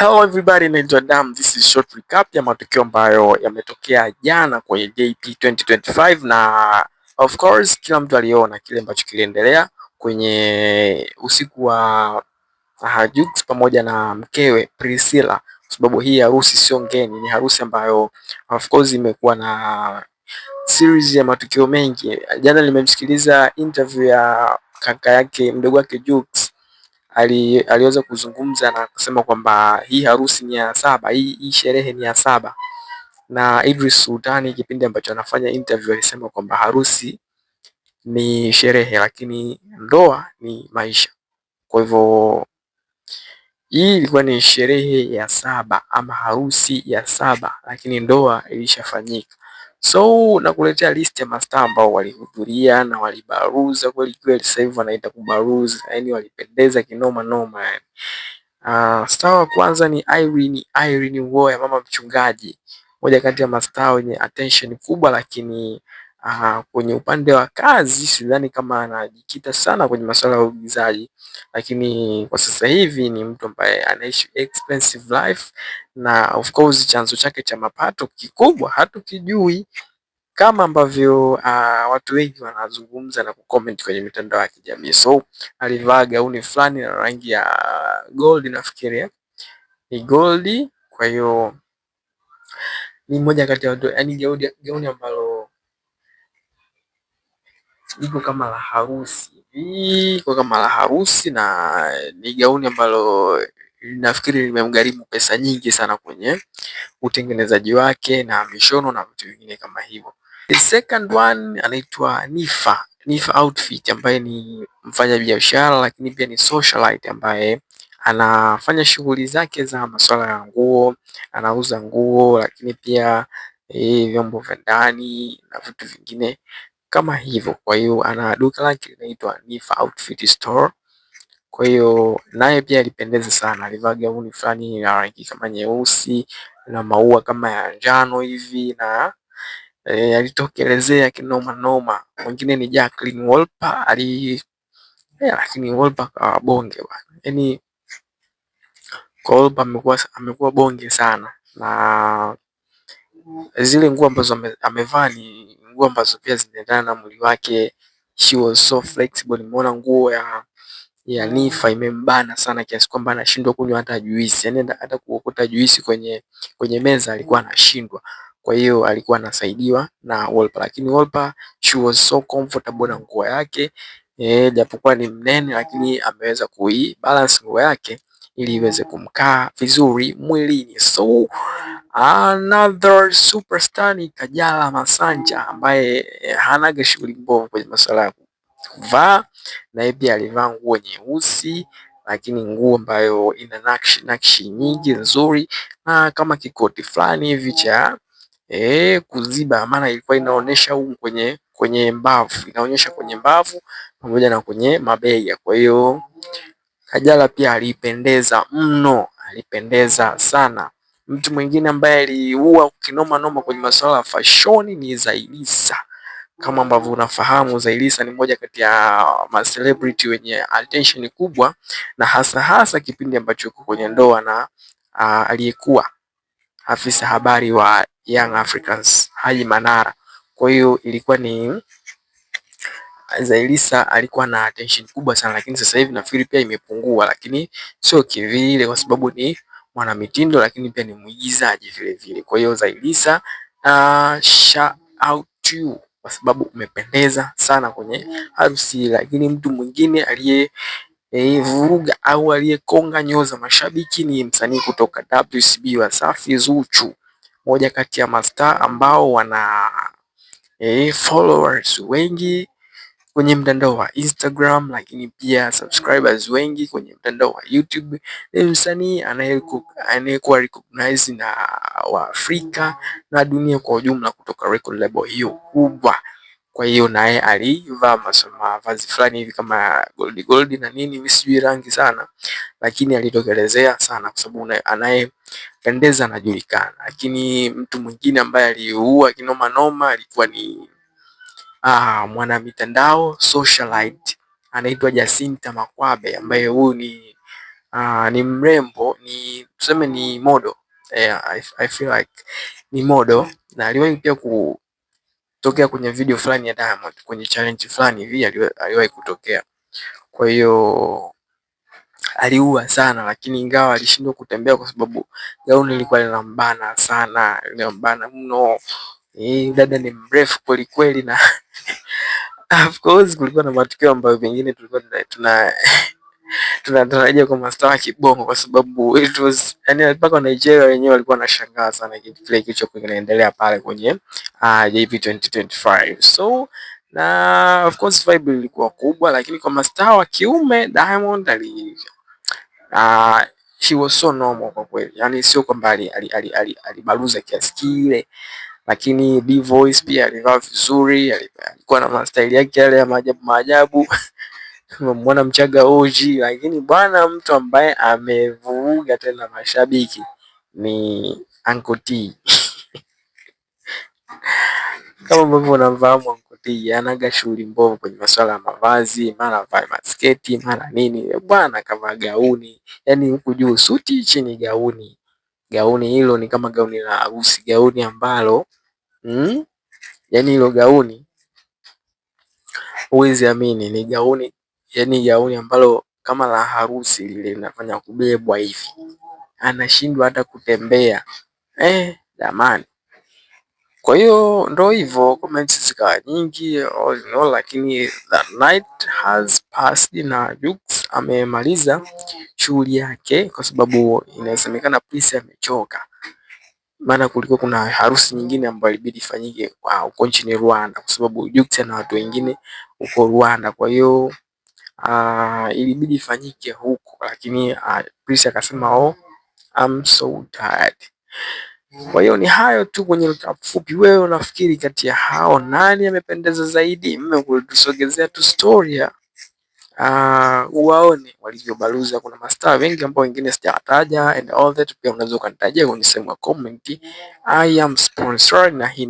Hello everybody, naitwa Dam. This is short recap ya matukio ambayo yametokea jana kwenye JP 2025 na of course kila mtu aliona kile ambacho kiliendelea kwenye usiku wa Jux pamoja na mkewe Priscilla, kwa sababu hii harusi sio ngeni, ni harusi ambayo of course imekuwa na series ya matukio mengi. Jana nimemsikiliza interview ya kaka yake mdogo wake Jux, aliweza kuzungumza na kusema kwamba hii harusi ni ya saba, hii sherehe ni ya saba. Na Idris Sultani kipindi ambacho anafanya interview alisema kwamba harusi ni sherehe lakini ndoa ni maisha. Kwa hivyo hii ilikuwa ni sherehe ya saba ama harusi ya saba, lakini ndoa ilishafanyika. So nakuletea list ya mastaa ambao walihudhuria na walibaruza kweli kweli. Sasa hivi wanaita kubaruza, yani walipendeza kinoma noma yani. Star wa kwanza ni Irene Uwoya, mama mchungaji, moja kati ya mastaa wenye attention kubwa, lakini kwenye upande wa kazi sidhani kama anajikita sana kwenye masuala ya uigizaji, lakini kwa sasa hivi ni mtu ambaye anaishi expensive life, na of course chanzo chake cha mapato kikubwa hatukijui kama ambavyo watu wengi wanazungumza na kucomment kwenye mitandao ya kijamii. So alivaa gauni fulani na rangi ya gold, nafikiria ni gold. Kwa hiyo ni moja kati ya watu, yani gauni ambalo liko kama la harusi, iko kama la harusi, na ni gauni ambalo nafikiri limemgharimu pesa nyingi sana kwenye utengenezaji wake na mishono na vitu vingine kama hivyo. The second one anaitwa Nifa Outfit, ambaye ni mfanya biashara lakini pia ni socialite ambaye anafanya shughuli zake za masuala ya nguo, anauza nguo lakini pia vyombo vya ndani na vitu vingine kama hivyo. Kwa hiyo ana duka lake linaitwa Nifa Outfit Store. Kwa hiyo naye pia alipendeza sana, alivaa gauni fulani ya rangi kama nyeusi na maua kama ya njano hivi, na alitokelezea kinoma noma. Mwingine ni Jacqueline Wolper, lakini Wolper kawa bonge bwana, yani Wolper amekuwa bonge sana, na zile nguo ambazo amevaa ni nguo ambazo pia zinaendana na mwili wake. She was so flexible. Nimeona nguo ya Nifa imembana sana kiasi kwamba anashindwa kunywa hata juisi, yani hata kuokota juisi kwenye meza alikuwa anashindwa. Kwa hiyo alikuwa anasaidiwa na Wolper, lakini Wolper she was so comfortable na nguo yake, japokuwa ni mnene lakini ameweza balance nguo yake ili iweze kumkaa vizuri mwilini. So another superstar ni Kajala Masanja, ambaye hanaga shughuli mbovu kwenye masuala ya kuvaa, na yeye pia alivaa nguo nyeusi, lakini nguo ambayo ina nakshi nyingi nzuri, na kama kikoti fulani hivi cha kuziba, maana ilikuwa inaonyesha kwenye mbavu, inaonyesha kwenye mbavu pamoja na kwenye mabega. Kwa hiyo Kajala pia alipendeza mno, alipendeza sana. Mtu mwingine ambaye aliua kinoma noma kwenye masuala ya fashion ni Zailisa. Kama ambavyo unafahamu, Zailisa ni moja kati ya ma celebrity wenye attention kubwa, na hasa kipindi ambacho yuko kwenye ndoa na aliyekuwa afisa habari wa Young Africans Haji Manara. Kwa hiyo ilikuwa ni Zailisa alikuwa na attention kubwa sana, lakini sasa hivi nafikiri pia imepungua, lakini sio kivile, kwa sababu ni mwanamitindo lakini pia ni mwigizaji vile vile. Kwa hiyo Zailisa, shout out to you kwa sababu umependeza sana kwenye harusi. Lakini mtu mwingine aliyevuruga au aliyekonga nyoyo za mashabiki ni msanii kutoka WCB Wasafi, Zuchu, moja kati ya mastaa ambao wana followers wengi kwenye mtandao wa Instagram, lakini pia subscribers wengi kwenye mtandao wa YouTube. Ni msanii anayekuwa recognized na Waafrika na dunia kwa ujumla kutoka record label hiyo kubwa. Kwa hiyo naye alivaa mavazi fulani hivi kama gold na nini, mimi sijui rangi sana, lakini alitokelezea sana kwa sababu anayependeza anajulikana. Lakini mtu mwingine ambaye aliua kinoma noma alikuwa ni mwana mitandao socialite anaitwa Jacinta Makwabe, ambaye huyu ni ni mrembo, ni tuseme ni model. I feel like ni model, na aliwahi pia kutokea kwenye video fulani ya Diamond, kwenye challenge fulani hivi aliwahi kutokea. Kwa hiyo aliua sana, lakini ingawa alishindwa kutembea kwa sababu gauni lilikuwa linambana sana, linambana mno. Dada ni mrefu kweli kweli, na of course kulikuwa na matukio ambayo pengine tulikuwa tunatarajia kwa mastaa wa kibongo, kwa sababu it was yani mpaka Nigeria wenyewe walikuwa wanashangaa sana kitu kile kilichokuwa kinaendelea pale kwenye JP 2025. So na of course vibe ilikuwa kubwa, lakini kwa mastaa wa kiume Diamond she was so normal kwa kweli, yani sio kwamba alibaluza kiasi kile, lakini D Voice pia alivaa vizuri, alikuwa na mastaili yake yale ya maajabu maajabu. Tumemwona Mchaga OG, lakini bwana, mtu ambaye amevuruga tena mashabiki ni Uncle T. Kama ambavyo unamfahamu Uncle T, anaga shughuli mbovu kwenye masuala ya mavazi, mara vae masketi, mara nini. Bwana kama gauni, yani huku juu suti, chini gauni. Gauni hilo ni kama gauni la harusi, gauni ambalo yani hilo gauni huwezi amini, ni gauni, yani gauni ambalo kama la harusi lile linafanya kubebwa hivi, anashindwa hata kutembea jamani. Kwa hiyo ndo hivyo, comments zikawa nyingi all in all, lakini that night has passed na Jux amemaliza shughuli yake, kwa sababu inasemekana Prissy amechoka, maana kulikuwa kuna harusi nyingine ambayo ilibidi ifanyike huko nchini Rwanda, kwa sababu Jux na watu wengine huko Rwanda. Kwa hiyo ilibidi ifanyike huko, lakini Prissy akasema I'm so tired. Kwa hiyo ni hayo tu kwenye recap fupi. Wewe unafikiri kati ya hao nani amependeza zaidi? Mmekusogezea tu story ya uwaone walivyobaluza. Kuna mastaa wengi ambao wengine sijawataja and all that, pia unaweza ukanitajia kwenye sehemu ya comment. I am sponsored na hii